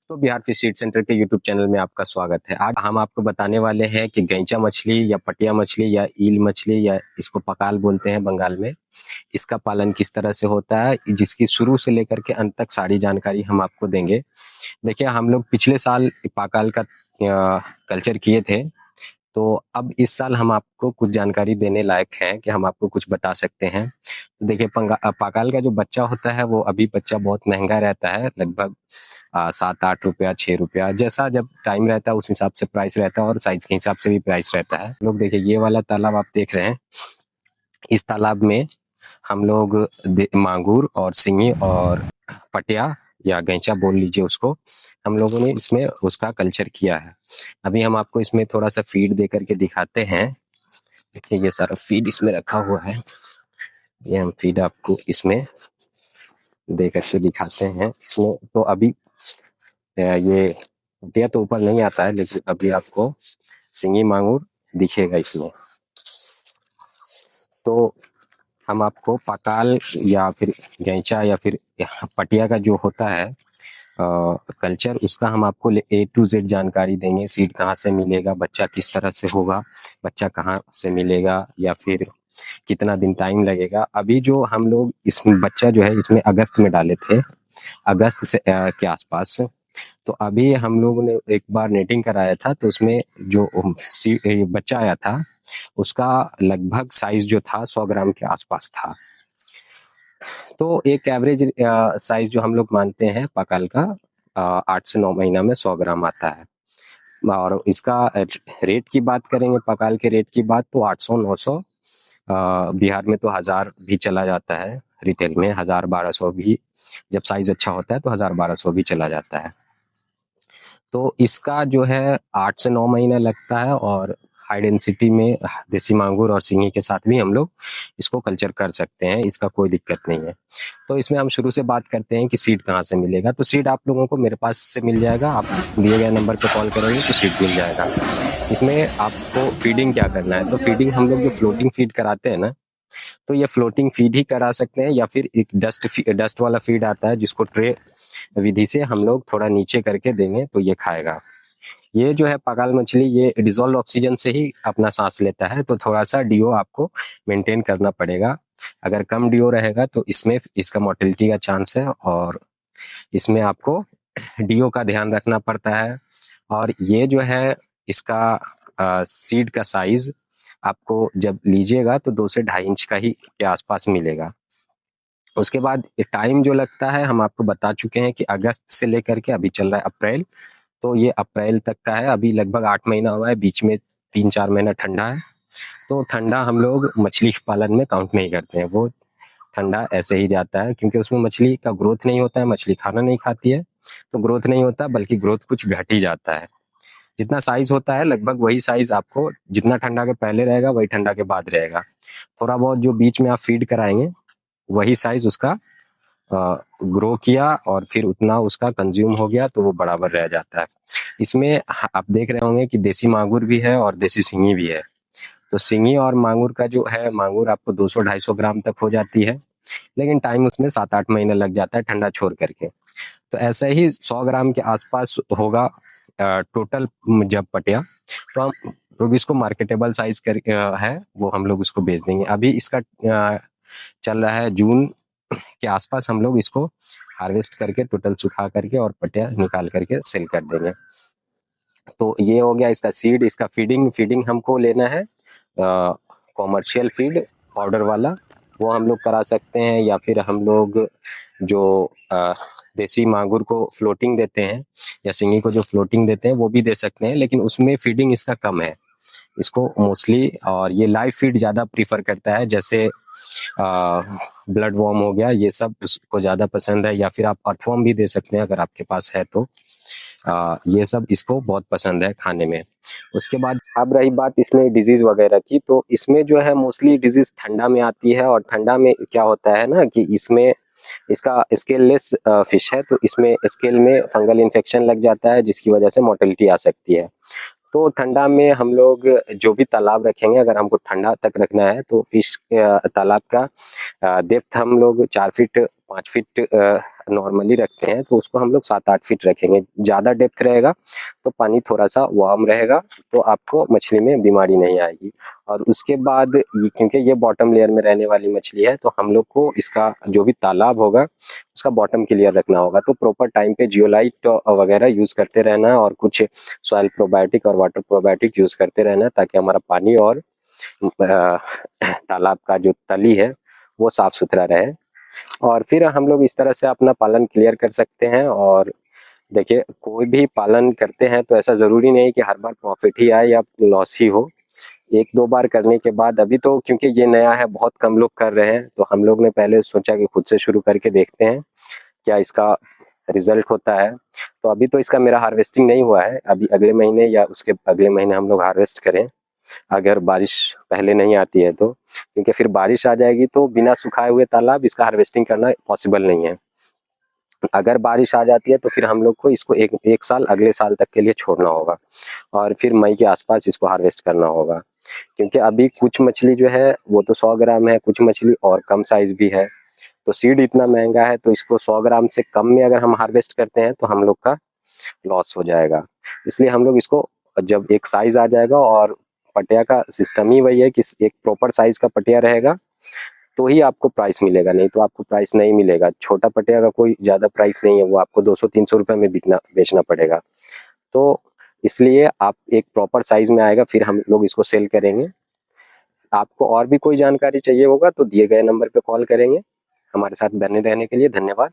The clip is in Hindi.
तो बिहार फिश सीड सेंटर के यूट्यूब चैनल में आपका स्वागत है। आज हम आपको बताने वाले हैं कि गैंचा मछली या पटिया मछली या ईल मछली या इसको पकाल बोलते हैं बंगाल में, इसका पालन किस तरह से होता है, जिसकी शुरू से लेकर के अंत तक सारी जानकारी हम आपको देंगे। देखिए, हम लोग पिछले साल पकाल का कल्चर किए थे, तो अब इस साल हम आपको कुछ जानकारी देने लायक हैं कि हम आपको कुछ बता सकते हैं। तो देखिए, पाकाल का जो बच्चा होता है वो अभी बच्चा बहुत महंगा रहता है, लगभग 7-8 रुपया 6 रुपया, जैसा जब टाइम रहता है उस हिसाब से प्राइस रहता है और साइज के हिसाब से भी प्राइस रहता है। लोग देखिए, ये वाला तालाब आप देख रहे हैं, इस तालाब में हम लोग मांगूर और सिंगी और पटिया या गैंचा बोल लीजिए उसको, हम लोगों ने इसमें उसका कल्चर किया है। अभी हम आपको इसमें थोड़ा सा फीड दे करके दिखाते हैं। देखिए, ये सारा फीड इसमें रखा हुआ है, ये हम फीड आपको इसमें दे करके दिखाते हैं। इसमें तो अभी ये पटिया तो ऊपर नहीं आता है, लेकिन अभी आपको सिंगी मांगूर दिखेगा इसमें। तो हम आपको पकाल या फिर गैंचा या फिर पटिया का जो होता है कल्चर, उसका हम आपको A to Z जानकारी देंगे। सीड कहाँ से मिलेगा, बच्चा किस तरह से होगा, बच्चा कहाँ से मिलेगा, या फिर कितना दिन टाइम लगेगा। अभी जो हम लोग इसमें बच्चा जो है इसमें अगस्त में डाले थे, अगस्त से के आसपास। तो अभी हम लोगों ने एक बार नेटिंग कराया था, तो उसमें जो बच्चा आया था उसका लगभग साइज जो था 100 ग्राम के आसपास था। तो एक एवरेज साइज जो हम लोग मानते हैं पकाल का 8 से 9 महीना में 100 ग्राम आता है। और इसका रेट की बात करेंगे, पकाल के रेट की बात, तो 800-900, बिहार में तो 1000 भी चला जाता है, रिटेल में 1000-1200 भी, जब साइज अच्छा होता है तो 1000-1200 भी चला जाता है। तो इसका जो है 8 से 9 महीना लगता है, और हाई डेंसिटी में देसी मांगूर और सिंगी के साथ भी हम लोग इसको कल्चर कर सकते हैं, इसका कोई दिक्कत नहीं है। तो इसमें हम शुरू से बात करते हैं कि सीड कहाँ से मिलेगा। तो सीड आप लोगों को मेरे पास से मिल जाएगा, आप दिए गए नंबर पे कॉल करेंगे तो सीड मिल जाएगा। इसमें आपको फीडिंग क्या करना है, तो फीडिंग हम लोग जो फ्लोटिंग फीड कराते हैं ना, तो ये फ्लोटिंग फीड ही करा सकते हैं, या फिर एक डस्ट वाला फीड आता है जिसको ट्रे विधि से हम लोग थोड़ा नीचे करके देंगे तो ये खाएगा। ये जो है पगाल मछली, ये डिजोल्व ऑक्सीजन से ही अपना सांस लेता है, तो थोड़ा सा डीओ आपको मेंटेन करना पड़ेगा। अगर कम डीओ रहेगा तो इसमें इसका मोर्टेलिटी का चांस है, और इसमें आपको डीओ का ध्यान रखना पड़ता है। और ये जो है इसका सीड का साइज आपको जब लीजिएगा तो 2 से 2.5 इंच का ही के आसपास मिलेगा। उसके बाद टाइम जो लगता है हम आपको बता चुके हैं कि अगस्त से लेकर के अभी चल रहा है अप्रैल, तो ये अप्रैल तक का है। अभी लगभग 8 महीना हुआ है, बीच में 3-4 महीना ठंडा है। तो ठंडा हम लोग मछली पालन में काउंट नहीं करते हैं, वो ठंडा ऐसे ही जाता है, क्योंकि उसमें मछली का ग्रोथ नहीं होता है, मछली खाना नहीं खाती है, तो ग्रोथ नहीं होता, बल्कि ग्रोथ कुछ घट ही जाता है। जितना साइज होता है लगभग वही साइज आपको जितना ठंडा के पहले रहेगा वही ठंडा के बाद रहेगा। थोड़ा बहुत जो बीच में आप फीड कराएंगे वही साइज उसका ग्रो किया, और फिर उतना उसका कंज्यूम हो गया, तो वो बराबर रह जाता है। इसमें आप देख रहे होंगे कि देसी मांगूर भी है और देसी सिंगी भी है। तो सिंगी और मांगूर का जो है, मांगूर आपको 200-250 ग्राम तक हो जाती है, लेकिन टाइम उसमें 7-8 महीने लग जाता है ठंडा छोड़ करके। तो ऐसा ही 100 ग्राम के आसपास होगा टोटल जब पटिया, तो हम लोग इसको मार्केटेबल साइज कर है वो हम लोग उसको बेच देंगे। अभी इसका चल रहा है जून के आसपास, हम लोग इसको हार्वेस्ट करके टोटल सुखा करके और पटिया निकाल करके सेल कर देंगे। तो ये हो गया इसका सीड। इसका फीडिंग हमको लेना है कॉमर्शियल फीड पाउडर वाला, वो हम लोग करा सकते हैं, या फिर हम लोग जो देसी मांगूर को फ्लोटिंग देते हैं या सिंगी को जो फ्लोटिंग देते हैं वो भी दे सकते हैं, लेकिन उसमें फीडिंग इसका कम है। इसको मोस्टली, और ये लाइव फीड ज़्यादा प्रीफर करता है, जैसे ब्लड वॉर्म हो गया, ये सब उसको ज़्यादा पसंद है, या फिर आप अर्थवॉर्म भी दे सकते हैं अगर आपके पास है तो। ये सब इसको बहुत पसंद है खाने में। उसके बाद अब रही बात इसमें डिजीज वगैरह की, तो इसमें जो है मोस्टली डिजीज ठंडा में आती है, और ठंडा में क्या होता है ना कि इसमें इसका स्केललेस फिश है, तो इसमें स्केल में फंगल इन्फेक्शन लग जाता है, जिसकी वजह से मोर्टेलिटी आ सकती है। तो ठंडा में हम लोग जो भी तालाब रखेंगे, अगर हमको ठंडा तक रखना है, तो फिश तालाब का डेप्थ हम लोग 4 फीट 5 फीट नॉर्मली रखते हैं तो उसको हम लोग 7-8 फीट रखेंगे। ज़्यादा डेप्थ रहेगा तो पानी थोड़ा सा वार्म रहेगा, तो आपको मछली में बीमारी नहीं आएगी। और उसके बाद क्योंकि ये बॉटम लेयर में रहने वाली मछली है, तो हम लोग को इसका जो भी तालाब होगा उसका बॉटम क्लियर रखना होगा। तो प्रॉपर टाइम पे जियोलाइट वगैरह यूज करते रहना है, और कुछ सॉइल प्रोबायोटिक और वाटर प्रोबायोटिक यूज करते रहना है, ताकि हमारा पानी और तालाब का जो तली है वो साफ सुथरा रहे। और फिर हम लोग इस तरह से अपना पालन क्लियर कर सकते हैं। और देखिए, कोई भी पालन करते हैं तो ऐसा जरूरी नहीं कि हर बार प्रॉफिट ही आए या लॉस ही हो। 1-2 बार करने के बाद, अभी तो क्योंकि ये नया है, बहुत कम लोग कर रहे हैं, तो हम लोग ने पहले सोचा कि खुद से शुरू करके देखते हैं क्या इसका रिजल्ट होता है। तो अभी तो इसका मेरा हार्वेस्टिंग नहीं हुआ है, अभी अगले महीने या उसके अगले महीने हम लोग हार्वेस्ट करें, अगर बारिश पहले नहीं आती है तो। क्योंकि फिर बारिश आ जाएगी तो बिना सुखाए हुए तालाब इसका हार्वेस्टिंग करना पॉसिबल नहीं है। अगर बारिश आ जाती है तो फिर हम लोग को इसको एक साल अगले साल तक के लिए छोड़ना होगा, और फिर मई के आसपास इसको हार्वेस्ट करना होगा। क्योंकि अभी कुछ मछली जो है वो तो 100 ग्राम है, कुछ मछली और कम साइज भी है। तो सीड इतना महंगा है, तो इसको 100 ग्राम से कम में अगर हम हार्वेस्ट करते हैं तो हम लोग का लॉस हो जाएगा। इसलिए हम लोग इसको, जब एक साइज आ जाएगा, और पटिया का सिस्टम ही वही है कि एक प्रॉपर साइज का पटिया रहेगा तो ही आपको प्राइस मिलेगा, नहीं तो आपको प्राइस नहीं मिलेगा। छोटा पटिया का कोई ज्यादा प्राइस नहीं है, वो आपको 200-300 रुपए में बेचना पड़ेगा। तो इसलिए आप एक प्रॉपर साइज में आएगा, फिर हम लोग इसको सेल करेंगे। आपको और भी कोई जानकारी चाहिए होगा तो दिए गए नंबर पे कॉल करेंगे। हमारे साथ बने रहने के लिए धन्यवाद।